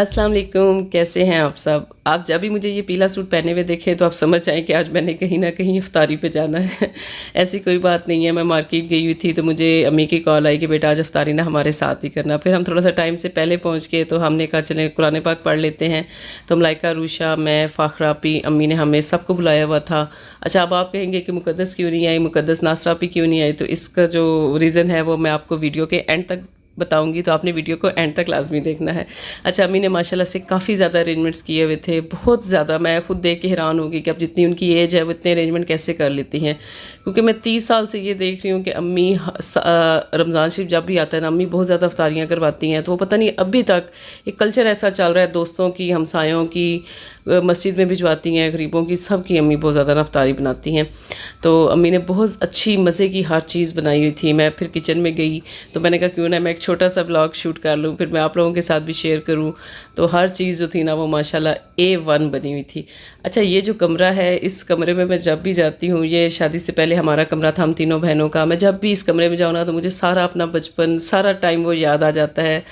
अस्सलाम वालेकुम, कैसे हैं आप सब। आप जब भी मुझे ये पीला सूट पहने हुए देखें तो आप समझ जाएं कि आज मैंने कहीं ना कहीं इफ्तारी पे जाना है। ऐसी कोई बात नहीं है। मैं मार्केट गई हुई थी तो मुझे अम्मी की कॉल आई कि बेटा आज इफ्तारी ना हमारे साथ ही करना। फिर हम थोड़ा सा टाइम से पहले पहुंच गए तो हमने कहा चलें कुरान पाक पढ़ लेते हैं। तो मलाइका, रूशा, मैं, फ़ाखरापी, अम्मी ने हमें सबको बुलाया हुआ था। अच्छा, अब आप कहेंगे कि मुकद्दस क्यों नहीं आई, मुकद्दस नासरापी क्यों नहीं आई, तो इसका जो रीज़न है वो मैं आपको वीडियो के एंड तक बताऊंगी, तो आपने वीडियो को एंड तक लाजमी देखना है। अच्छा, अम्मी ने माशाल्लाह से काफ़ी ज़्यादा अरेंजमेंट्स किए हुए थे, बहुत ज़्यादा। मैं खुद देख के हैरान हो गई कि अब जितनी उनकी एज है वो इतने अरेंजमेंट कैसे कर लेती हैं, क्योंकि मैं 30 साल से ये देख रही हूँ कि अम्मी रमज़ान शरीफ जब भी आता है ना, अम्मी बहुत ज़्यादा अफ्तारियाँ करवाती हैं। तो वो पता नहीं अभी तक एक कल्चर ऐसा चल रहा है, दोस्तों की, हमसायों की, मस्जिद में भिजवाती हैं, गरीबों की, सब की अम्मी बहुत ज़्यादा अफ्तारी बनाती हैं। तो अम्मी ने बहुत अच्छी मज़े की हर चीज़ बनाई हुई थी। मैं फिर किचन में गई तो मैंने कहा क्यों ना मैं एक छोटा सा ब्लॉग शूट कर लूँ, फिर मैं आप लोगों के साथ भी शेयर करूँ। तो हर चीज़ जो थी ना वो माशाल्लाह A1 बनी हुई थी। अच्छा, ये जो कमरा है, इस कमरे में मैं जब भी जाती हूँ, ये शादी से पहले हमारा कमरा था हम तीनों बहनों का। मैं जब भी इस कमरे में जाऊँ ना तो मुझे सारा अपना बचपन, सारा टाइम वो याद आ जाता है।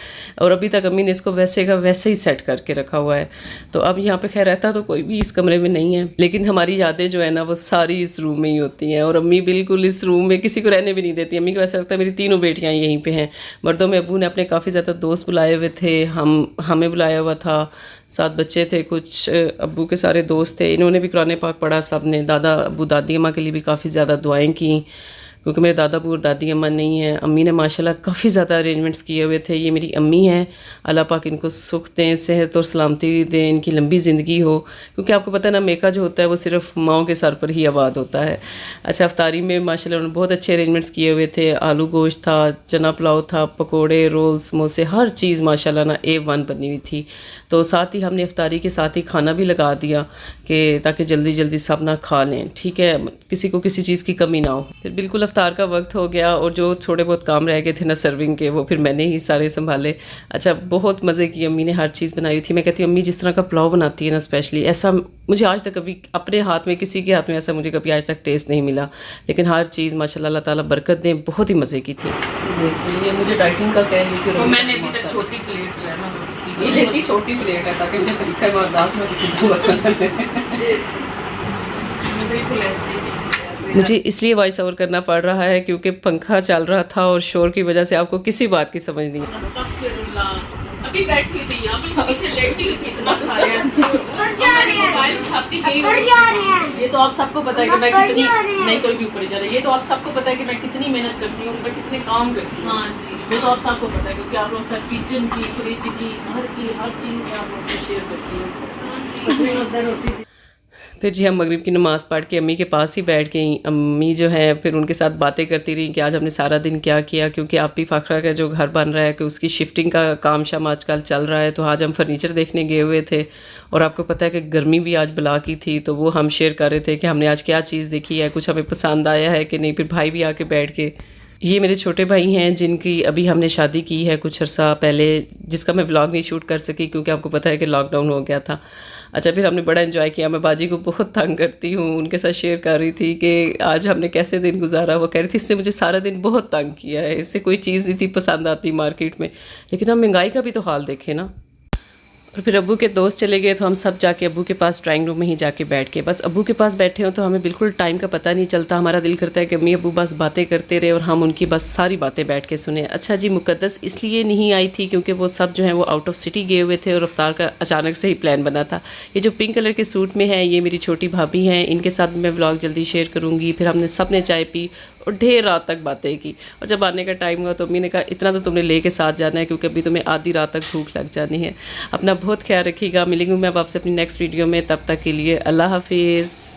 और अभी तक अम्मी ने इसको वैसे का वैसे ही सेट करके रखा हुआ है। तो अब यहाँ पे खैर रहता तो कोई भी इस कमरे में नहीं है, लेकिन हमारी यादें जो है ना वो सारी इस रूम में ही होती हैं। और अम्मी बिल्कुल इस रूम में किसी को रहने भी नहीं देती। अम्मी को ऐसा लगता है मेरी तीनों बेटियाँ यहीं पे हैं। मर्दों में अब्बू ने अपने काफ़ी ज़्यादा दोस्त बुलाए हुए थे, हमें बुलाया हुआ था, 7 बच्चे थे, कुछ अब्बू के सारे दोस्त थे। इन्होंने भी कुरान पाक पढ़ा सब ने। दादा अब्बू दादी अम्मा के लिए भी काफ़ी ज़्यादा दुआएं की, क्योंकि मेरे दादा अब्बू और दादी अम्मा नहीं हैं। अम्मी ने माशाल्लाह काफ़ी ज़्यादा अरेंजमेंट्स किए हुए थे। ये मेरी अम्मी हैं, अल्लाह पाक इनको सुख दें, सेहत और सलामती दें, इनकी लंबी ज़िंदगी हो, क्योंकि आपको पता है ना मेका जो होता है वो सिर्फ माओं के सर पर ही आबाद होता है। अच्छा, अफ्तारी में माशाल्लाह उन्होंने बहुत अच्छे अरेंजमेंट्स किए हुए थे। आलू गोश्त था, चना पुलाव था, पकोड़े, रोल, समोसे, हर चीज़ माशाल्लाह ना A1 बनी हुई थी। तो साथ ही हमने अफ्तारी के साथ ही खाना भी लगा दिया कि ताकि जल्दी जल्दी सब ना खा लें, ठीक है, किसी को किसी चीज़ की कमी ना हो। फिर बिल्कुल अफ्तार का वक्त हो गया और जो थोड़े बहुत काम रह गए थे ना सर्विंग के, वो फिर मैंने ही सारे संभाले। अच्छा, बहुत मज़े की अम्मी ने हर चीज़ बनाई हुई थी। मैं कहती हूँ अम्मी जिस तरह का पुलाव बनाती है ना स्पेशली, ऐसा मुझे आज तक कभी अपने हाथ में, किसी के हाथ में ऐसा मुझे कभी आज तक टेस्ट नहीं मिला। लेकिन हर चीज़ माशाल्लाह अल्लाह ताला बरकत दें, बहुत ही मज़े की थी। ये मुझे डाइटिंग का कह रही थी, मैंने अभी तक छोटी प्लेट जो है ना ये लेती छोटी प्लेट है ताकि मुझे तरीका बर्दाश्त में किसी को बता सके। बिल्कुल ऐसे मुझे इसलिए वॉइस ओवर करना पड़ रहा है क्योंकि पंखा चल रहा था और शोर की वजह से आपको किसी बात की समझ नहीं है। अभी बैठी थी यहाँ पे, अभी से लेटी हुई थी, इतना खाया मोबाइल उठाती गई। ये तो आप सबको पता है कि मैं कितनी, नहीं कोई भी ऊपर जा रहा है, ये तो आप सबको पता है कि मैं कितनी मेहनत करती हूँ, मैं कितने काम करती हूँ। हाँ जी, ये तो आप सबको पता है, क्योंकि आप लोग सब किचन की, फ्रिज की, घर की हर चीज़ में आप लोग से शेयर करती हूँ। फिर जी हम मगरिब की नमाज़ पढ़ के अम्मी के पास ही बैठ गई। अम्मी जो है फिर उनके साथ बातें करती रही कि आज हमने सारा दिन क्या किया, क्योंकि आप भी फ़ाखरा का जो घर बन रहा है कि उसकी शिफ्टिंग का काम शाम आजकल चल रहा है। तो आज हम फर्नीचर देखने गए हुए थे और आपको पता है कि गर्मी भी आज बला की थी, तो वो हम शेयर कर रहे थे कि हमने आज क्या चीज़ देखी है, कुछ हमें पसंद आया है कि नहीं। फिर भाई भी आके बैठ गए। ये मेरे छोटे भाई हैं जिनकी अभी हमने शादी की है कुछ अर्सा पहले, जिसका मैं व्लॉग नहीं शूट कर सकी क्योंकि आपको पता है कि लॉकडाउन हो गया था। अच्छा, फिर हमने बड़ा एंजॉय किया। मैं बाजी को बहुत तंग करती हूँ, उनके साथ शेयर कर रही थी कि आज हमने कैसे दिन गुजारा। वो कह रही थी इसने मुझे सारा दिन बहुत तंग किया है, इससे कोई चीज़ नहीं थी पसंद आती मार्केट में। लेकिन हम महंगाई का भी तो हाल देखें ना। और फिर अब्बू के दोस्त चले गए तो हम सब जाके अब्बू के पास ड्राइंग रूम में ही जाके बैठ के बस अब्बू के पास बैठे हो तो हमें बिल्कुल टाइम का पता नहीं चलता। हमारा दिल करता है कि अम्मी अब्बू बस बातें करते रहे और हम उनकी बस सारी बातें बैठ के सुने। अच्छा जी, मुकद्दस इसलिए नहीं आई थी क्योंकि वो सब जो है वो आउट ऑफ सिटी गए हुए थे और अफ्तार का अचानक से ही प्लान बना था। ये जो पिंक कलर के सूट में है ये मेरी छोटी भाभी हैं, इनके साथ मैं व्लॉग जल्दी शेयर करूँगी। फिर हमने सब ने चाय पी और ढेर रात तक बातें की। और जब आने का टाइम हुआ तो अम्मी ने कहा इतना तो तुमने लेके साथ जाना है क्योंकि अभी तुम्हें आधी रात तक भूख लग जानी है। अपना बहुत ख्याल रखिएगा। मिलेंगे मैं आपसे अपनी नेक्स्ट वीडियो में, तब तक के लिए अल्लाह हाफिज़।